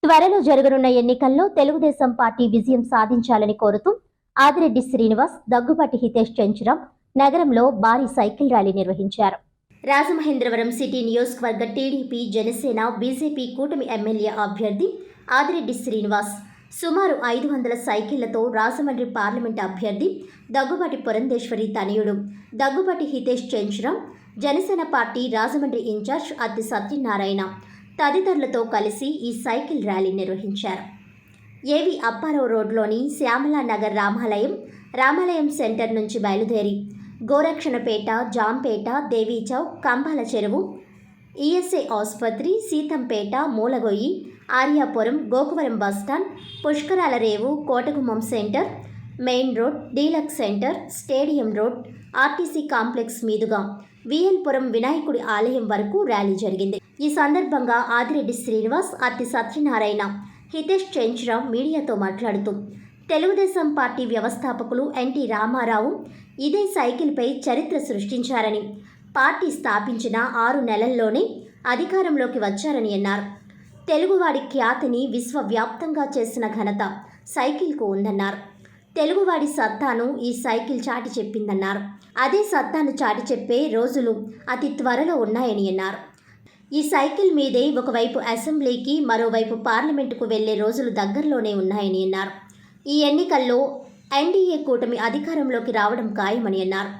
త్వరలో జరగనున్న ఎన్నికల్లో తెలుగుదేశం పార్టీ విజయం సాధించాలని కోరుతూ ఆదిరెడ్డి శ్రీనివాస్, దగ్గుబాటి హితేష్ చెంచురాం నగరంలో భారీ సైకిల్ ర్యాలీ నిర్వహించారు. రాజమహేంద్రవరం సిటీ నియోజకవర్గ టీడీపీ, జనసేన, బీజేపీ కూటమి ఎమ్మెల్యే అభ్యర్థి ఆదిరెడ్డి శ్రీనివాస్ సుమారు 500 సైకిళ్లతో రాజమండ్రి పార్లమెంట్ అభ్యర్థి దగ్గుబాటి పురంధేశ్వరి తనయుడు దగ్గుబాటి హితేష్ చెంచురాం, జనసేన పార్టీ రాజమండ్రి ఇన్ఛార్జ్ అత్తి సత్యనారాయణ తదితరులతో కలిసి ఈ సైకిల్ ర్యాలీ నిర్వహించారు. ఏవి అప్పారావు రోడ్లోని శ్యామలా నగర్ రామాలయం సెంటర్ నుంచి బయలుదేరి గోరక్షణపేట, జాంపేట, దేవీచౌక్, కంబాల చెరువు, ఈఎస్ఐ ఆసుపత్రి, Seethampeta, Mulagoyyi, Aryapuram, Gokavaram bus stand, Pushkarala Revu, Kotagummam centre, main road, deluxe centre, stadium road, RTC complex మీదుగా విఎల్పురం వినాయకుడి ఆలయం వరకు ర్యాలీ జరిగింది. ఈ సందర్భంగా ఆదిరెడ్డి శ్రీనివాస్, అత్తి సత్యనారాయణ, హితేష్ చెంచురాం మీడియాతో మాట్లాడుతూ తెలుగుదేశం పార్టీ వ్యవస్థాపకులు ఎన్టీ రామారావు ఇదే సైకిల్పై చరిత్ర సృష్టించారని, పార్టీ స్థాపించిన 6 నెలల్లోనే అధికారంలోకి వచ్చారని అన్నారు. తెలుగువాడి ఖ్యాతిని విశ్వవ్యాప్తంగా చేసిన ఘనత సైకిల్కు ఉందన్నారు. తెలుగువాడి సత్తాను ఈ సైకిల్ చాటి చెప్పిందన్నారు. అదే సత్తాను చాటి చెప్పే రోజులు అతి త్వరలో ఉన్నాయని అన్నారు. ఈ సైకిల్ మీదే ఒకవైపు అసెంబ్లీకి, మరోవైపు పార్లమెంటుకు వెళ్లే రోజులు దగ్గరలోనే ఉన్నాయని అన్నారు. ఈ ఎన్నికల్లో ఎన్డీఏ కూటమి అధికారంలోకి రావడం ఖాయమని అన్నారు.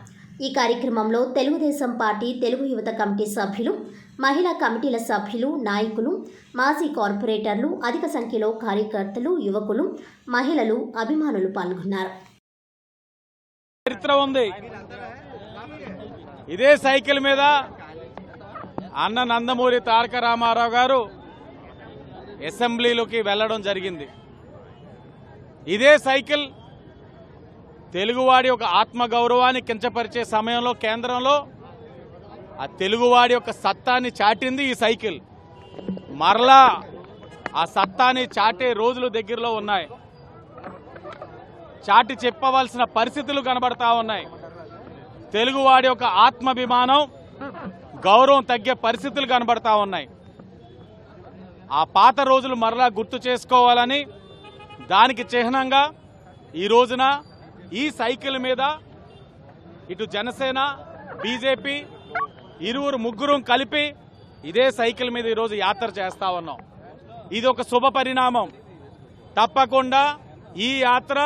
ఈ కార్యక్రమంలో తెలుగుదేశం పార్టీ తెలుగు యువత కమిటీ సభ్యులు, మహిళా కమిటీల సభ్యులు, నాయకులు, మాజీ కార్పొరేటర్లు, అధిక సంఖ్యలో కార్యకర్తలు, యువకులు, మహిళలు, అభిమానులు పాల్గొన్నారు. చరిత్ర ఉంది. ఇదే సైకిల్ మీద అన్న నందమూరి తారక రామారావు గారు అసెంబ్లీలోకి వెళ్లడం జరిగింది. ఇదే సైకిల్ తెలుగువాడి యొక్క ఆత్మగౌరవాన్ని కించపరిచే సమయంలో కేంద్రంలో ఆ తెలుగువాడి యొక్క సత్తాన్ని చాటింది ఈ సైకిల్. మరలా ఆ సత్తాన్ని చాటే రోజులు దగ్గరలో ఉన్నాయి. చాటి చెప్పవలసిన పరిస్థితులు కనబడతా ఉన్నాయి. తెలుగువాడి యొక్క ఆత్మాభిమానం, గౌరవం తగ్గే పరిస్థితులు కనబడతా ఉన్నాయి. ఆ పాత రోజులు మరలా గుర్తు చేసుకోవాలని, దానికి చిహ్నంగా ఈ రోజున ఈ సైకిల్ మీద ఇటు జనసేన, బీజేపీ ముగ్గురు కలిపి ఇదే సైకిల్ మీద ఈరోజు యాత్ర చేస్తా ఉన్నాం. ఇది ఒక శుభ పరిణామం. తప్పకుండా ఈ యాత్ర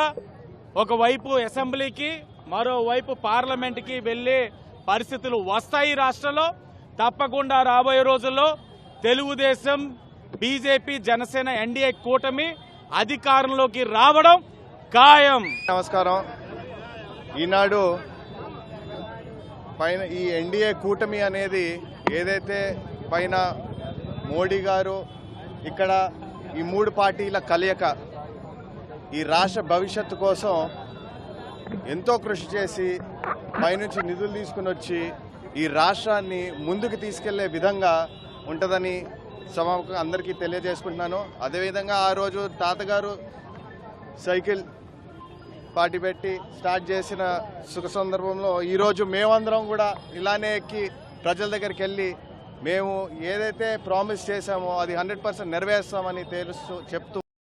ఒకవైపు అసెంబ్లీకి, మరోవైపు పార్లమెంట్కి వెళ్లే పరిస్థితులు వస్తాయి రాష్ట్రంలో. తప్పకుండా రాబోయే రోజుల్లో తెలుగుదేశం, బీజేపీ, జనసేన ఎన్డీఏ కూటమి అధికారంలోకి రావడం ఖాయం. నమస్కారం. ఈనాడు పైన ఈ ఎన్డీఏ కూటమి అనేది ఏదైతే పైన మోడీ గారు ఇక్కడ ఈ 3 పార్టీల కలయిక ఈ రాష్ట్ర భవిష్యత్తు కోసం ఎంతో కృషి చేసి పైనుంచి నిధులు తీసుకుని వచ్చి ఈ రాష్ట్రాన్ని ముందుకు తీసుకెళ్లే విధంగా ఉంటుందని సభకు అందరికీ తెలియజేసుకుంటున్నాను. అదేవిధంగా ఆ రోజు తాతగారు సైకిల్ పార్టీ పెట్టి స్టార్ట్ చేసిన సుఖ సందర్భంలో ఈరోజు మేమందరం కూడా ఇలానే ఎక్కి ప్రజల దగ్గరికి వెళ్ళి మేము ఏదైతే ప్రామిస్ చేశామో అది 100% నెరవేర్స్తామని చెప్తూ